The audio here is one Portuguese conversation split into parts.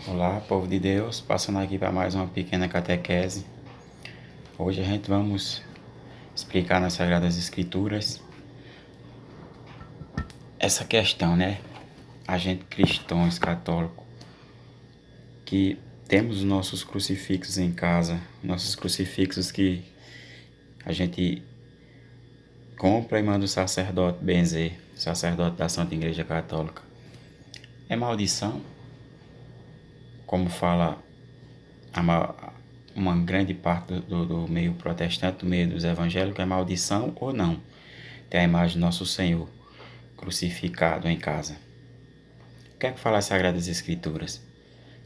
Olá, povo de Deus, passando aqui para mais uma pequena catequese. Hoje a gente vamos explicar nas Sagradas Escrituras essa questão, né? A gente cristãos católicos que temos os nossos crucifixos em casa, nossos crucifixos que a gente compra e manda o sacerdote benzer, sacerdote da Santa Igreja Católica. É maldição? Como fala uma grande parte do meio protestante, do meio dos evangélicos, é maldição ou não? Tem a imagem do nosso Senhor crucificado em casa. O que é que fala as Sagradas Escrituras?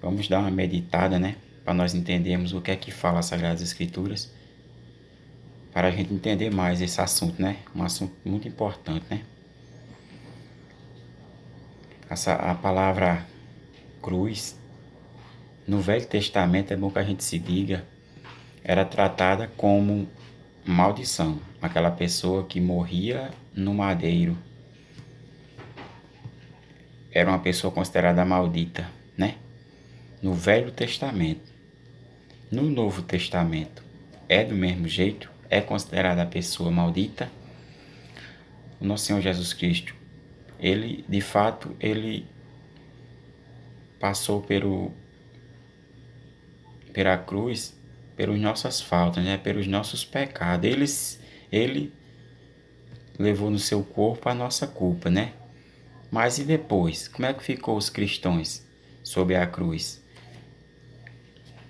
Vamos dar uma meditada, né? Para nós entendermos o que é que fala as Sagradas Escrituras. Para a gente entender mais esse assunto, né? Um assunto muito importante, né? A palavra cruz, no Velho Testamento, é bom que a gente se diga, era tratada como maldição. Aquela pessoa que morria no madeiro era uma pessoa considerada maldita, né? No Velho Testamento. No Novo Testamento, é do mesmo jeito? É considerada a pessoa maldita? O nosso Senhor Jesus Cristo, ele, de fato, ele passou pela cruz, pelas nossas faltas, né? Pelos nossos pecados. Ele levou no seu corpo a nossa culpa, né? Mas e depois? Como é que ficou os cristãos sob a cruz?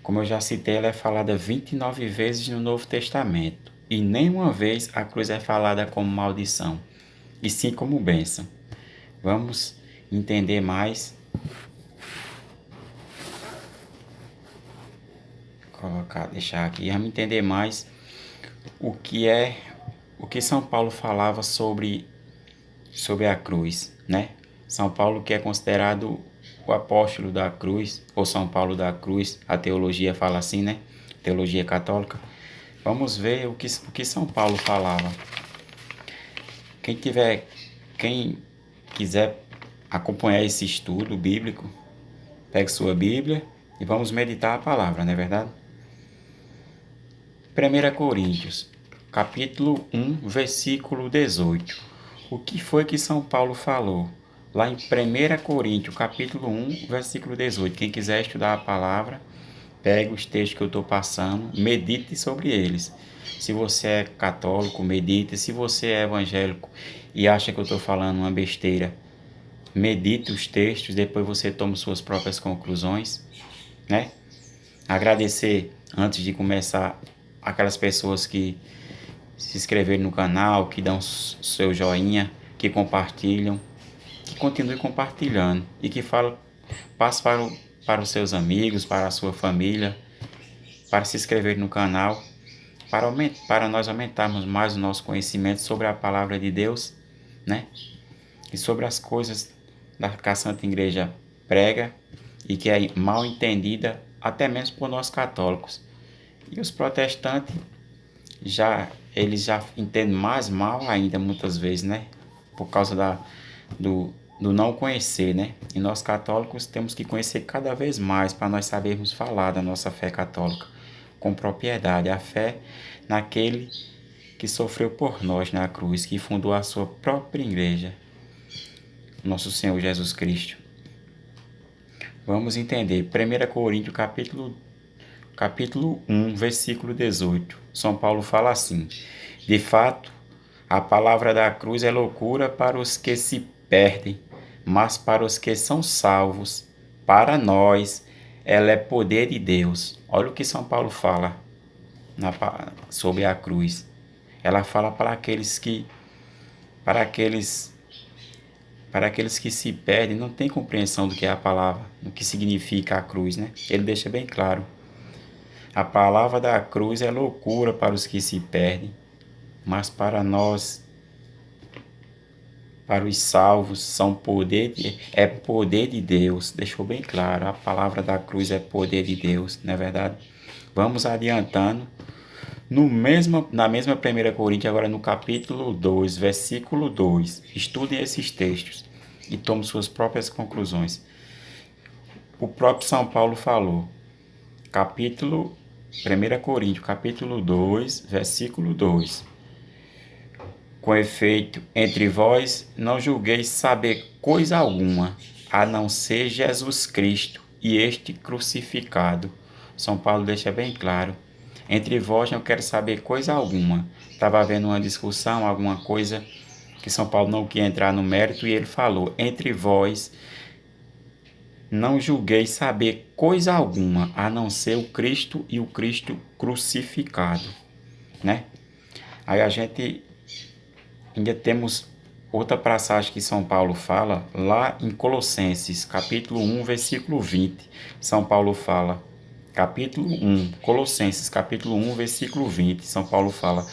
Como eu já citei, ela é falada 29 vezes no Novo Testamento. E nenhuma vez a cruz é falada como maldição, e sim como bênção. Vamos entender mais. Deixar aqui. Vamos entender mais o que São Paulo falava sobre a cruz, né? São Paulo, que é considerado o apóstolo da cruz, ou São Paulo da cruz, a teologia fala assim, né? Teologia católica. Vamos ver o que São Paulo falava. Quem quiser acompanhar esse estudo bíblico, pegue sua Bíblia e vamos meditar a palavra, não é verdade? 1 Coríntios, capítulo 1, versículo 18. O que foi que São Paulo falou? Lá em 1 Coríntios, capítulo 1, versículo 18. Quem quiser estudar a palavra, pegue os textos que eu estou passando, medite sobre eles. Se você é católico, medite. Se você é evangélico e acha que eu estou falando uma besteira, medite os textos, depois você toma suas próprias conclusões, né? Agradecer, antes de começar, aquelas pessoas que se inscreveram no canal, que dão seu joinha, que compartilham, que continuem compartilhando e que passe para os seus amigos, para a sua família, para se inscrever no canal, para nós aumentarmos mais o nosso conhecimento sobre a palavra de Deus, né? E sobre as coisas que a Santa Igreja prega e que é mal entendida até mesmo por nós católicos. E os protestantes eles já entendem mais mal ainda muitas vezes, né? Por causa do não conhecer, né? E nós católicos temos que conhecer cada vez mais para nós sabermos falar da nossa fé católica com propriedade. A fé naquele que sofreu por nós na cruz, que fundou a sua própria igreja, nosso Senhor Jesus Cristo. Vamos entender. 1 Coríntios, capítulo 1, versículo 18. São Paulo fala assim: de fato, a palavra da cruz é loucura para os que se perdem, mas para os que são salvos, para nós, ela é poder de Deus. Olha o que São Paulo fala sobre a cruz. Ela fala para aqueles que se perdem, não tem compreensão do que é a palavra, do que significa a cruz, né? Ele deixa bem claro. A palavra da cruz é loucura para os que se perdem, mas para nós, para os salvos, é poder de Deus. Deixou bem claro, a palavra da cruz é poder de Deus, não é verdade? Vamos adiantando. Na mesma 1 Coríntios, agora no capítulo 2, versículo 2. Estudem esses textos e tomem suas próprias conclusões. o próprio São Paulo falou. Capítulo 1 Coríntios, capítulo 2, versículo 2. Com efeito, entre vós não julgueis saber coisa alguma, a não ser Jesus Cristo e este crucificado. São Paulo deixa bem claro. Entre vós não quero saber coisa alguma. Estava havendo uma discussão, alguma coisa que São Paulo não queria entrar no mérito e ele falou, entre vós não julgueis saber coisa alguma, a não ser o Cristo e o Cristo crucificado, né? Aí a gente ainda temos outra passagem que São Paulo fala, lá em Colossenses, capítulo 1, versículo 20. São Paulo fala, capítulo 1, Colossenses, capítulo 1, versículo 20. São Paulo fala,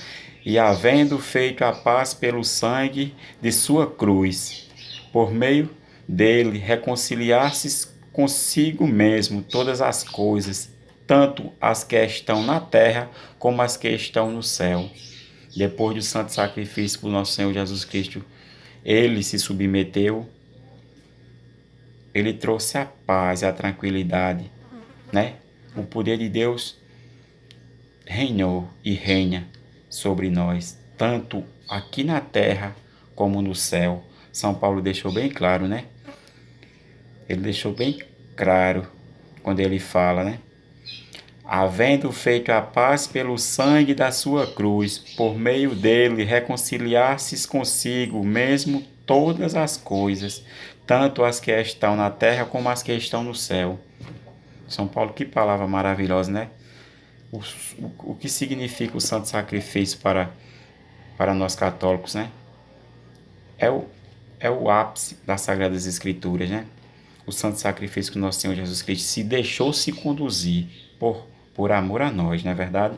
e havendo feito a paz pelo sangue de sua cruz, por meio dele reconciliar-se consigo mesmo todas as coisas, tanto as que estão na terra como as que estão no céu. Depois do santo sacrifício por nosso Senhor Jesus Cristo, ele se submeteu, ele trouxe a paz e a tranquilidade, né? O poder de Deus reinou e reina sobre nós, tanto aqui na terra como no céu. São Paulo deixou bem claro, né? Ele deixou bem claro quando ele fala, né? Havendo feito a paz pelo sangue da sua cruz, por meio dele reconciliar-se consigo mesmo todas as coisas, tanto as que estão na terra como as que estão no céu. São Paulo, que palavra maravilhosa, né? O que significa o santo sacrifício para nós católicos, né? É o ápice das Sagradas Escrituras, né? O santo sacrifício que nosso Senhor Jesus Cristo se deixou se conduzir por amor a nós, não é verdade?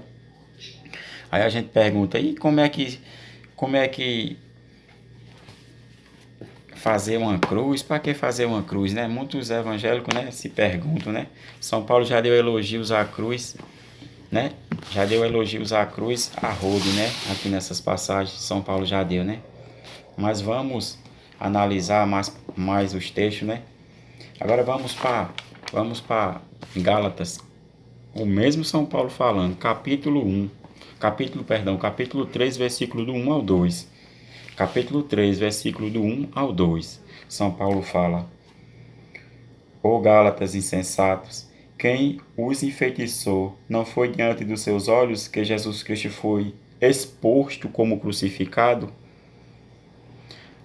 Aí a gente pergunta, e como é que fazer uma cruz? Para que fazer uma cruz, né? Muitos evangélicos, né, se perguntam, né? São Paulo já deu elogios à cruz, né? Já deu elogios à cruz a rodo, né? Aqui nessas passagens, São Paulo já deu, né? Mas vamos analisar mais os textos, né? Agora vamos para Gálatas. O mesmo São Paulo falando, capítulo 3, versículo do 1 ao 2. Capítulo 3, versículo do 1 ao 2. São Paulo fala: Ó Gálatas insensatos, quem os enfeitiçou não foi diante dos seus olhos que Jesus Cristo foi exposto como crucificado?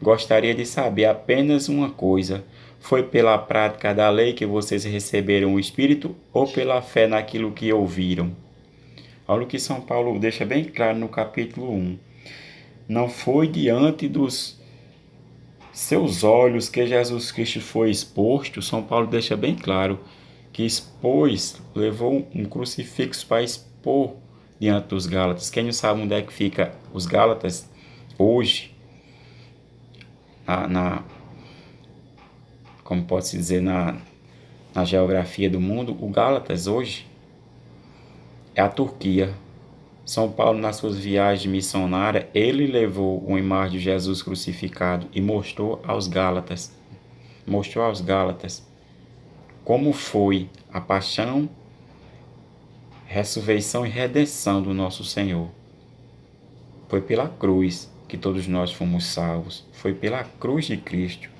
Gostaria de saber apenas uma coisa: foi pela prática da lei que vocês receberam o Espírito ou pela fé naquilo que ouviram? Olha o que São Paulo deixa bem claro no capítulo 1. Não foi diante dos seus olhos que Jesus Cristo foi exposto. São Paulo deixa bem claro que levou um crucifixo para expor diante dos Gálatas. Quem não sabe onde é que fica os Gálatas hoje, como pode-se dizer, na geografia do mundo, o Gálatas hoje é a Turquia. São Paulo, nas suas viagens missionárias, ele levou uma imagem de Jesus crucificado e mostrou aos Gálatas como foi a paixão, ressurreição e redenção do nosso Senhor. Foi pela cruz que todos nós fomos salvos. Foi pela cruz de Cristo.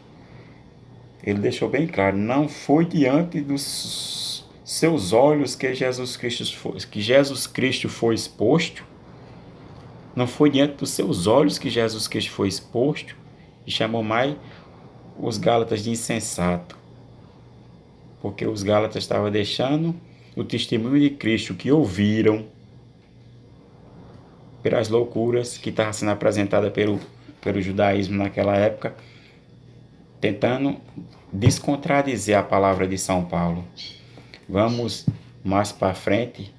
Ele deixou bem claro, não foi diante dos seus olhos que Jesus Cristo foi exposto. Não foi diante dos seus olhos que Jesus Cristo foi exposto. E chamou mais os Gálatas de insensato. Porque os Gálatas estavam deixando o testemunho de Cristo que ouviram pelas loucuras que estavam sendo apresentadas pelo judaísmo naquela época, tentando descontradizer a palavra de São Paulo. Vamos mais para frente,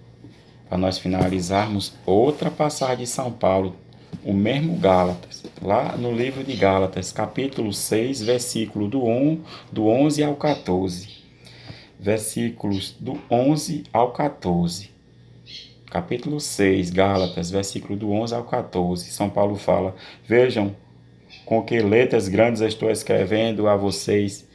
para nós finalizarmos, outra passagem de São Paulo, o mesmo Gálatas, lá no livro de Gálatas, capítulo 6, versículo do 11 ao 14. Versículos do 11 ao 14. Capítulo 6, Gálatas, versículo do 11 ao 14. São Paulo fala: Vejam com que letras grandes estou escrevendo a vocês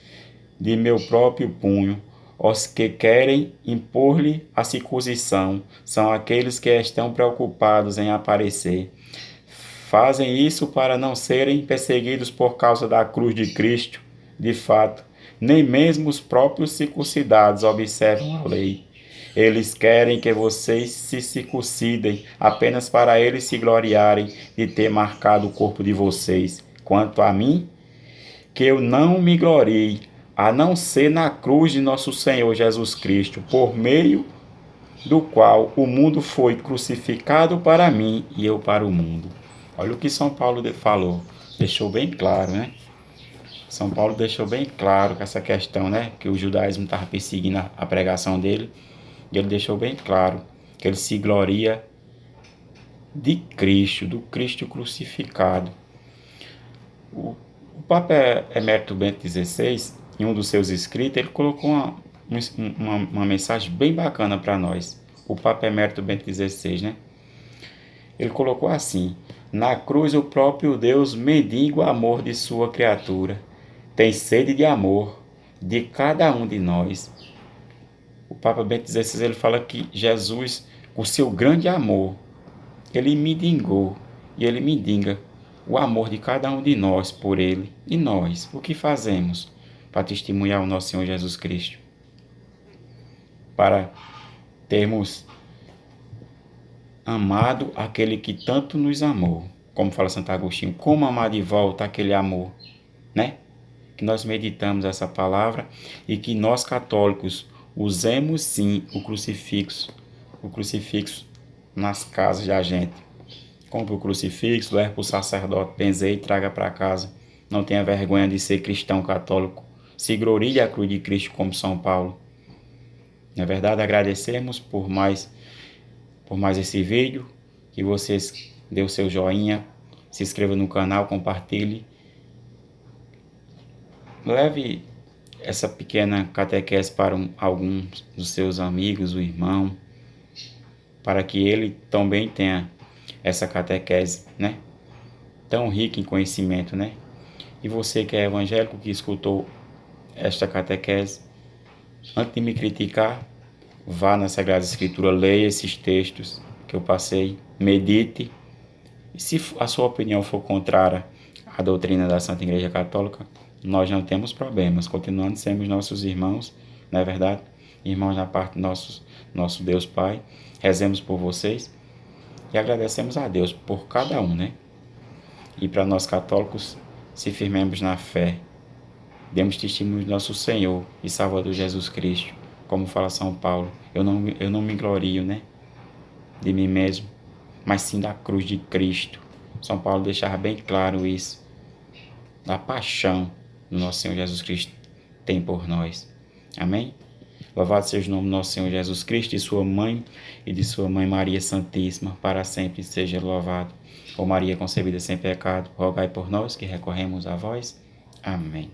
de meu próprio punho. Os que querem impor-lhe a circuncisão são aqueles que estão preocupados em aparecer. Fazem isso para não serem perseguidos por causa da cruz de Cristo. De fato, nem mesmo os próprios circuncidados observam a lei. Eles querem que vocês se circuncidem apenas para eles se gloriarem de ter marcado o corpo de vocês. Quanto a mim, que eu não me glorie, a não ser na cruz de nosso Senhor Jesus Cristo, por meio do qual o mundo foi crucificado para mim e eu para o mundo. Olha o que São Paulo falou, deixou bem claro, né? São Paulo deixou bem claro que essa questão, né, que o judaísmo estava perseguindo a pregação dele, e ele deixou bem claro que ele se gloria de Cristo, do Cristo crucificado. O Papa Emérito Bento XVI, em um dos seus escritos, ele colocou uma mensagem bem bacana para nós. O Papa Emérito Bento XVI, né? Ele colocou assim: na cruz o próprio Deus mendiga o amor de sua criatura. Tem sede de amor de cada um de nós. O Papa Bento XVI ele fala que Jesus, com seu grande amor, ele mendigou e ele mendiga o amor de cada um de nós por ele. E nós, o que fazemos para testemunhar o nosso Senhor Jesus Cristo? Para termos amado aquele que tanto nos amou. Como fala Santo Agostinho, como amar de volta aquele amor, né? Que nós meditamos essa palavra e que nós católicos usemos sim o crucifixo nas casas da gente. Compre o crucifixo, leve para o sacerdote, benzeie e traga para casa. Não tenha vergonha de ser cristão católico. Se glorie a cruz de Cristo como São Paulo. Na verdade, agradecemos por mais esse vídeo, que vocês dê o seu joinha, se inscreva no canal, compartilhe. Leve essa pequena catequese para alguns dos seus amigos, o irmão, para que ele também tenha essa catequese, né? Tão rica em conhecimento, né? E você que é evangélico, que escutou esta catequese, antes de me criticar, vá na Sagrada Escritura, leia esses textos que eu passei, medite. E se a sua opinião for contrária à doutrina da Santa Igreja Católica, nós não temos problemas, continuando sendo nossos irmãos, não é verdade? Irmãos na parte do nosso Deus Pai. Rezemos por vocês e agradecemos a Deus por cada um, né? E para nós católicos, se firmemos na fé, demos testemunho do nosso Senhor e Salvador Jesus Cristo, como fala São Paulo. Eu não me glorio, né, de mim mesmo, mas sim da cruz de Cristo. São Paulo deixava bem claro isso, da paixão do nosso Senhor Jesus Cristo tem por nós. Amém? Louvado seja o nome do nosso Senhor Jesus Cristo, de sua mãe e de sua mãe Maria Santíssima, para sempre seja louvado. Ó Maria concebida sem pecado, rogai por nós que recorremos a vós. Amém.